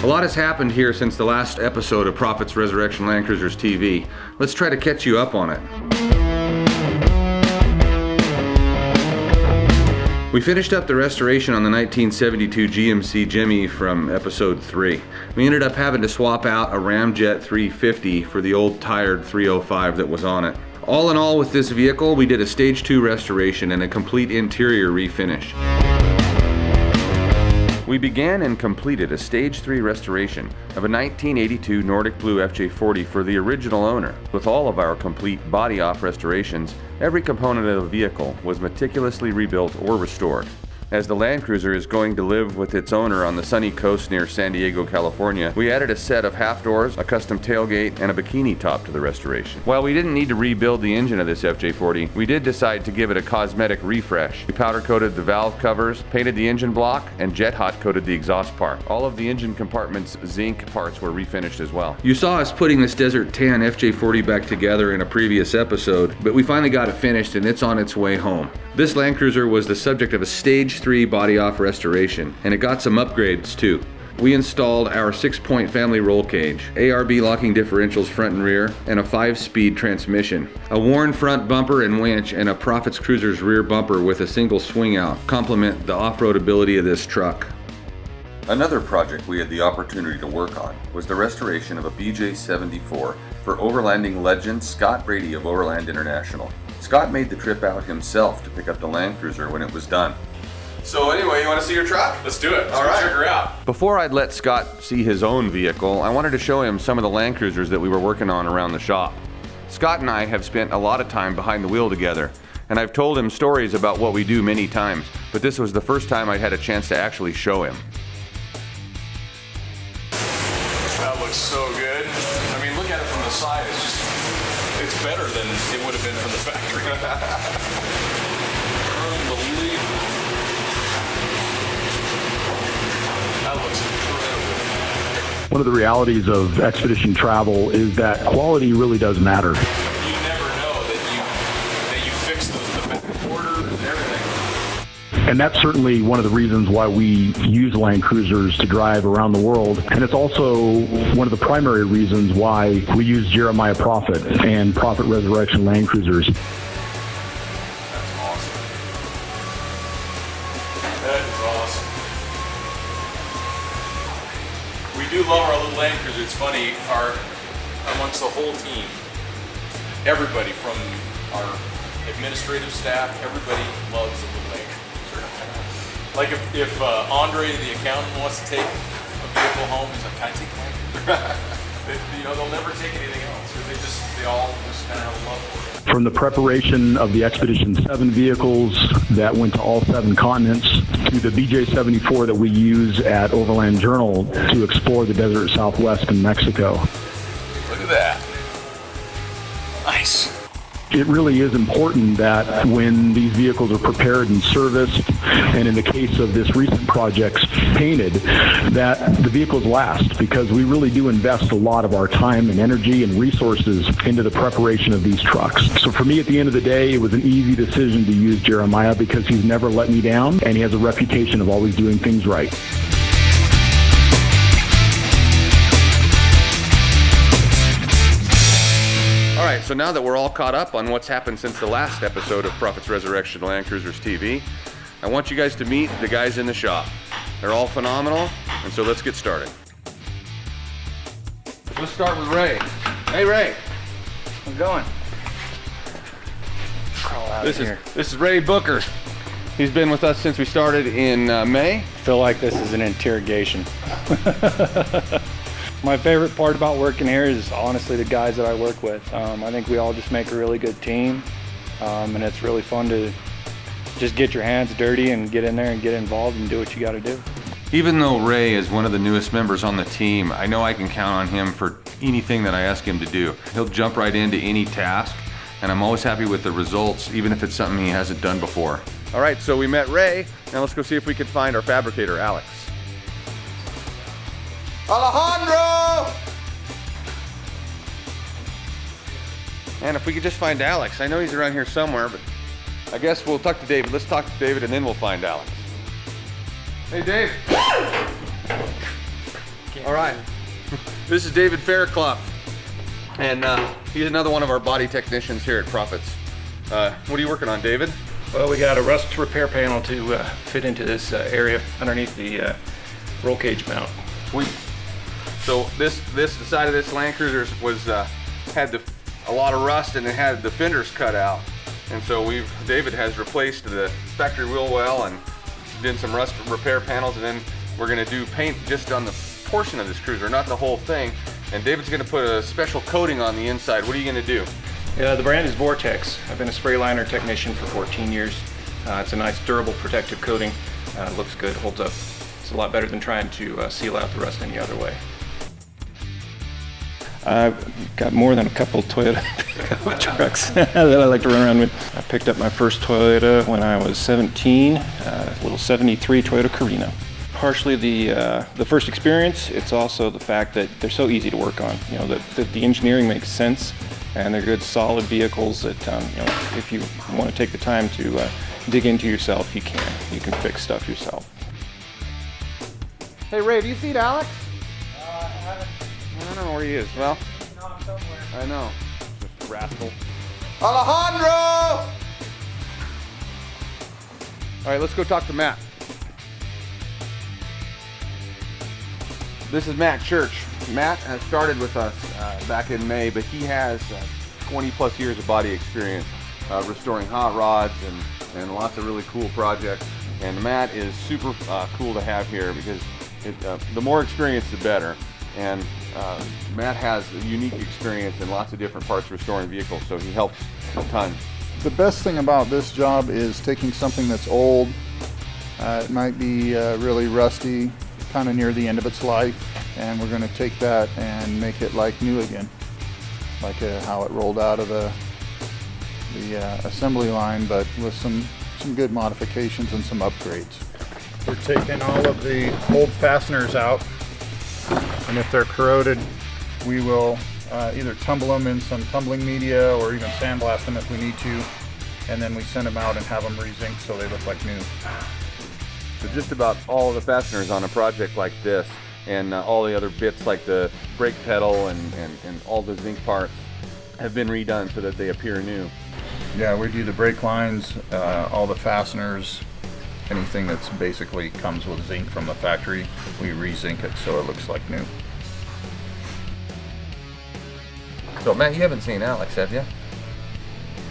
A lot has happened here since the last episode of Proffitt'S Resurrection Land Cruisers TV. Let's try to catch you up on it. We finished up the restoration on the 1972 GMC Jimmy from episode 3. We ended up having to swap out a Ramjet 350 for the old tired 305 that was on it. All in all, with this vehicle, we did a stage 2 restoration and a complete interior refinish. We began and completed a stage 3 restoration of a 1982 Nordic Blue FJ40 for the original owner. With all of our complete body-off restorations, every component of the vehicle was meticulously rebuilt or restored. As the Land Cruiser is going to live with its owner on the sunny coast near San Diego, California, we added a set of half doors, a custom tailgate, and a bikini top to the restoration. While we didn't need to rebuild the engine of this FJ40, we did decide to give it a cosmetic refresh. We powder coated the valve covers, painted the engine block, and jet hot coated the exhaust part. All of the engine compartment's zinc parts were refinished as well. You saw us putting this Desert Tan FJ40 back together in a previous episode, but we finally got it finished and it's on its way home. This Land Cruiser was the subject of a stage 3 body-off restoration, and it got some upgrades too. We installed our 6-point family roll cage, ARB locking differentials front and rear, and a 5-speed transmission. A worn front bumper and winch and a Proffitt'S Cruiser's rear bumper with a single swing out complement the off-road ability of this truck. Another project we had the opportunity to work on was the restoration of a BJ74 for overlanding legend Scott Brady of Overland International. Scott made the trip out himself to pick up the Land Cruiser when it was done. So anyway, you want to see your truck? Let's do it. All right. Check her out. Before I'd let Scott see his own vehicle, I wanted to show him some of the Land Cruisers that we were working on around the shop. Scott and I have spent a lot of time behind the wheel together, and I've told him stories about what we do many times, but this was the first time I had a chance to actually show him. That looks so good. I mean, look at it from the side. It's better than it would have been from the factory. Unbelievable. That looks incredible. One of the realities of expedition travel is that quality really does matter. You never know that you fix the back order and everything. And that's certainly one of the reasons why we use Land Cruisers to drive around the world. And it's also one of the primary reasons why we use Jeremiah Proffitt and Proffitt Resurrection Land Cruisers. That's awesome. That is awesome. We do love our little Land Cruiser. It's funny, amongst the whole team, everybody from our administrative staff, everybody loves the little Land Cruiser. Like if Andre, the accountant, wants to take a vehicle home, he's like, "Can I take the Land Cruiser?" They'll never take anything else because they all just kind of have a love for it. From the preparation of the Expedition 7 vehicles that went to all 7 continents, to the BJ74 that we use at Overland Journal to explore the desert Southwest in Mexico. Look at that. Nice. It really is important that when these vehicles are prepared and serviced, and in the case of this recent projects, painted, that the vehicles last, because we really do invest a lot of our time and energy and resources into the preparation of these trucks. So for me, at the end of the day, it was an easy decision to use Jeremiah because he's never let me down, and he has a reputation of always doing things right. Alright, so now that we're all caught up on what's happened since the last episode of Proffitt'S Resurrection Land Cruisers TV, I want you guys to meet the guys in the shop. They're all phenomenal, and so let's get started. Let's start with Ray. Hey Ray. How's it going? Crawl out This here. is Ray Booker. He's been with us since we started in May. Feel like this is an interrogation. My favorite part about working here is honestly the guys that I work with. I think we all just make a really good team, and it's really fun to just get your hands dirty and get in there and get involved and do what you got to do. Even though Ray is one of the newest members on the team, I know I can count on him for anything that I ask him to do. He'll jump right into any task, and I'm always happy with the results, even if it's something he hasn't done before. All right, so we met Ray. Now let's go see if we can find our fabricator, Alex. Alejandro! And if we could just find Alex. I know he's around here somewhere, but I guess we'll talk to David. Let's talk to David and then we'll find Alex. Hey, Dave. All right. This is David Fairclough, and he's another one of our body technicians here at Proffitt'S. What are you working on, David? Well, we got a rust repair panel to fit into this area underneath the roll cage mount. Sweet. So the side of this Land Cruiser was had a lot of rust, and it had the fenders cut out, and so David has replaced the factory wheel well and did some rust repair panels, and then we're going to do paint just on the portion of this cruiser, not the whole thing. And David's going to put a special coating on the inside. What are you going to do? Yeah, the brand is Vortex. I've been a spray liner technician for 14 years. It's a nice durable protective coating. Looks good, holds up. It's a lot better than trying to seal out the rust any other way. I've got more than a couple Toyota pickup trucks that I like to run around with. I picked up my first Toyota when I was 17, a little 73 Toyota Carina. Partially the first experience, it's also the fact that they're so easy to work on. You know, that the engineering makes sense, and they're good solid vehicles that, you know, if you want to take the time to dig into yourself, you can. You can fix stuff yourself. Hey Ray, have you seen Alex? I don't know where he is. Well, I know. Just a rascal. Alejandro! All right, let's go talk to Matt. This is Matt Church. Matt has started with us back in May, but he has 20 plus years of body experience restoring hot rods and lots of really cool projects. And Matt is super cool to have here because the more experience, the better. And Matt has a unique experience in lots of different parts of restoring vehicles, so he helps a ton. The best thing about this job is taking something that's old, it might be really rusty, kind of near the end of its life, and we're going to take that and make it like new again, like how it rolled out of the assembly line, but with some good modifications and some upgrades. We're taking all of the old fasteners out, and if they're corroded, we will either tumble them in some tumbling media or even sandblast them if we need to, and then we send them out and have them re-zinc so they look like new. So just about all of the fasteners on a project like this, and all the other bits like the brake pedal and all the zinc parts have been redone so that they appear new. Yeah, we do the brake lines, all the fasteners, anything that's basically comes with zinc from the factory, we re-zinc it so it looks like new. So Matt, you haven't seen Alex, have you?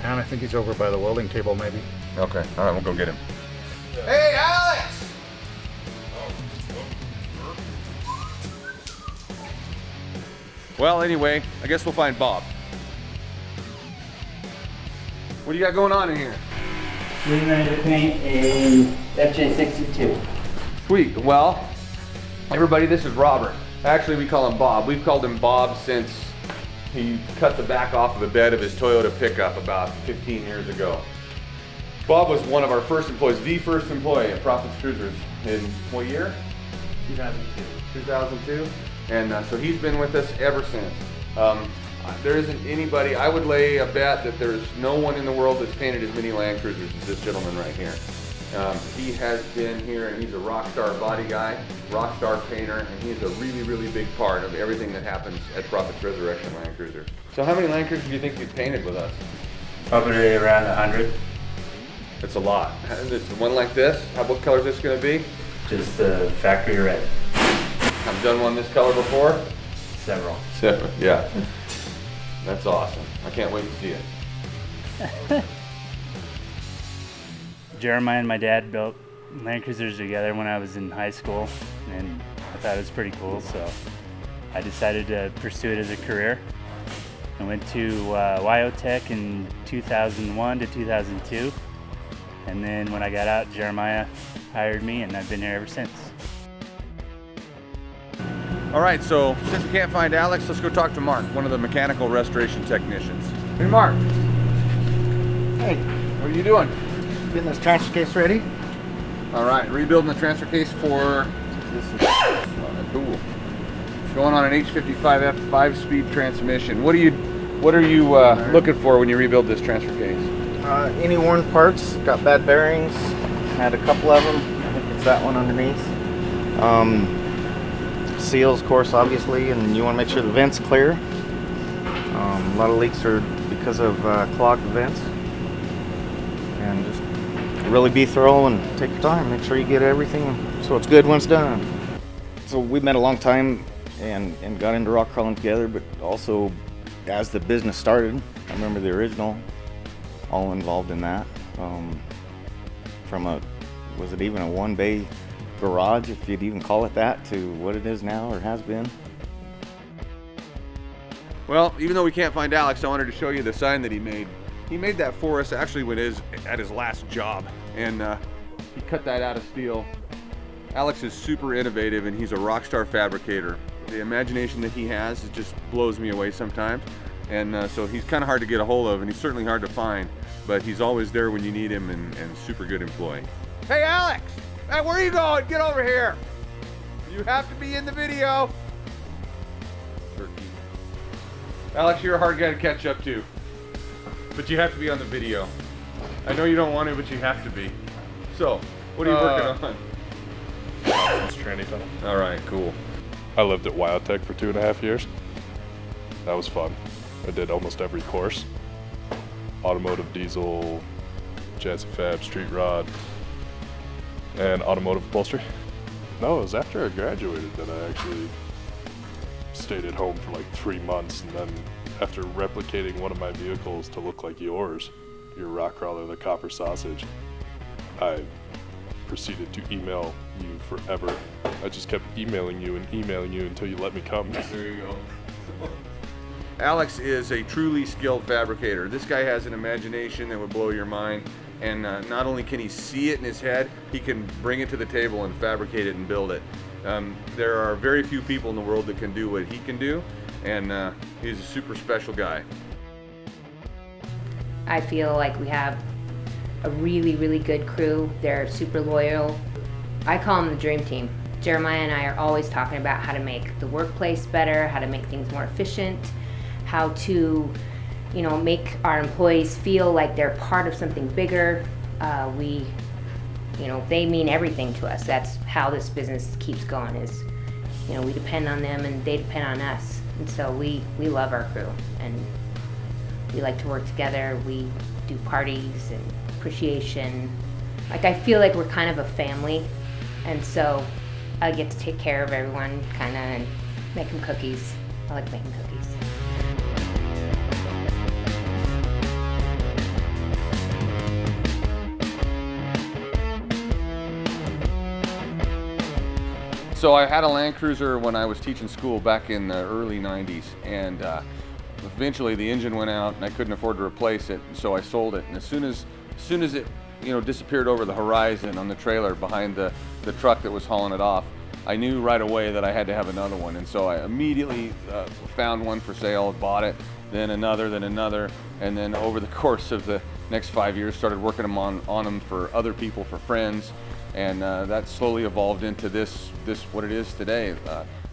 And I think he's over by the welding table maybe. Okay, all right, we'll go get him. Hey, Alex! Well, anyway, I guess we'll find Bob. What do you got going on in here? We're ready to paint a FJ62. Sweet. Well, everybody, this is Robert. Actually, we call him Bob. We've called him Bob since he cut the back off of the bed of his Toyota pickup about 15 years ago. Bob was one of our first employees, the first employee at Proffitt'S Cruisers in what year? 2002. 2002. And so he's been with us ever since. There isn't anybody, I would lay a bet that there's no one in the world that's painted as many Land Cruisers as this gentleman right here. He has been here, and he's a rock star body guy, rock star painter, and he's a really, really big part of everything that happens at Proffitt'S Resurrection Land Cruiser. So how many Land Cruisers do you think you've painted with us? Probably around 100. It's a lot. It's one like this. What color is this going to be? Just the factory red. I've done one this color before. Several. Yeah. That's awesome. I can't wait to see it. Jeremiah and my dad built Land Cruisers together when I was in high school, and I thought it was pretty cool, so I decided to pursue it as a career. I went to Wyotech in 2001 to 2002, and then when I got out, Jeremiah hired me, and I've been here ever since. All right, so since we can't find Alex, let's go talk to Mark, one of the mechanical restoration technicians. Hey, Mark. Hey, What are you doing? getting this transfer case ready. All right, rebuilding the transfer case for this is cool. Going on an H55F 5-speed transmission. What are you looking for when you rebuild this transfer case? Any worn parts, got bad bearings, had a couple of them. I think it's that one underneath. seals, of course, obviously, and you want to make sure the vent's clear. A lot of leaks are because of clogged vents. And just really be thorough and take your time. Make sure you get everything so it's good when it's done. So we met a long time and got into rock crawling together, but also as the business started, I remember the original, all involved in that. Was it even a one-bay garage, if you'd even call it that, to what it is now or has been? Well, even though we can't find Alex, I wanted to show you the sign that he made. He made that for us actually when at his last job, and he cut that out of steel. Alex is super innovative, and he's a rock star fabricator. The imagination that he has, it just blows me away sometimes. And so he's kind of hard to get a hold of, and he's certainly hard to find, but he's always there when you need him, and super good employee. Hey Alex! Hey, where are you going? Get over here! You have to be in the video! Turkey. Alex, you're a hard guy to catch up to, but you have to be on the video. I know you don't want to, but you have to be. So, what are you working on? It's tranny tunnel. All right, cool. I lived at Wildtech for 2.5 years. That was fun. I did almost every course. Automotive, diesel, chassis fab, street rod, and automotive upholstery. No, it was after I graduated that I actually stayed at home for like 3 months, and then after replicating one of my vehicles to look like yours, your rock crawler, the copper sausage, I proceeded to email you forever. I just kept emailing you until you let me come. There you go. Alex is a truly skilled fabricator. This guy has an imagination that would blow your mind, and not only can he see it in his head, he can bring it to the table and fabricate it and build it. There are very few people in the world that can do what he can do, and he's a super special guy. I feel like we have a really, really good crew. They're super loyal. I call them the dream team. Jeremiah and I are always talking about how to make the workplace better, how to make things more efficient, how to, make our employees feel like they're part of something bigger. They mean everything to us. That's how this business keeps going is, we depend on them and they depend on us. And so we love our crew, and we like to work together. We do parties and appreciation. Like, I feel like we're kind of a family, and so I get to take care of everyone kind of and make them cookies. I like making cookies. So I had a Land Cruiser when I was teaching school back in the early 90s, and eventually the engine went out and I couldn't afford to replace it, so I sold it. And as soon as it disappeared over the horizon on the trailer behind the truck that was hauling it off, I knew right away that I had to have another one. And so I immediately found one for sale, bought it, then another, and then over the course of the next 5 years started working on them for other people, for friends. And that slowly evolved into this what it is today,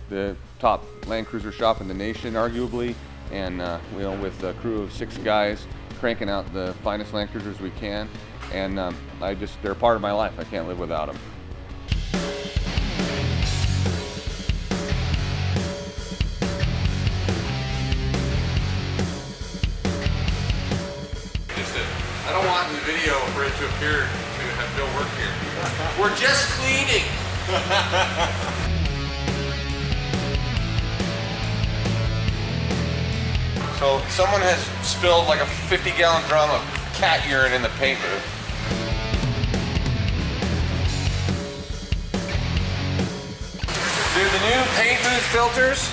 the top Land Cruiser shop in the nation, arguably, and with a crew of 6 guys cranking out the finest Land Cruisers we can, and they're part of my life. I can't live without them. I don't want in the video for it to appear to have no work here. We're just cleaning. So someone has spilled like a 50-gallon drum of cat urine in the paint booth. Dude, the new paint booth filters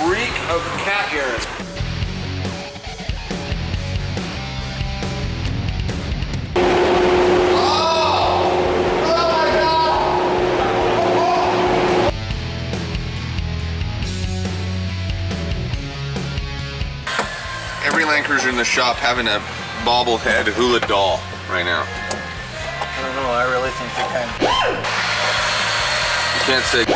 reek of cat urine. Every Land Cruiser in the shop having a bobblehead hula doll right now. I don't know, I really think they kind of... You can't say...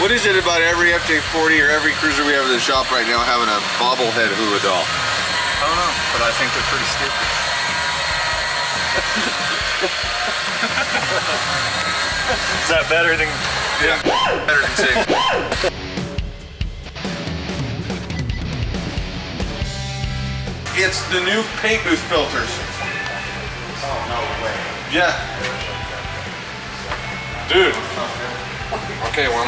What is it about every FJ40 or every cruiser we have in the shop right now having a bobblehead hula doll? I don't know, but I think they're pretty stupid. Is that better than? Yeah, better than saying. It's the new paint booth filters. Oh, no way. Yeah. Dude. Okay, well.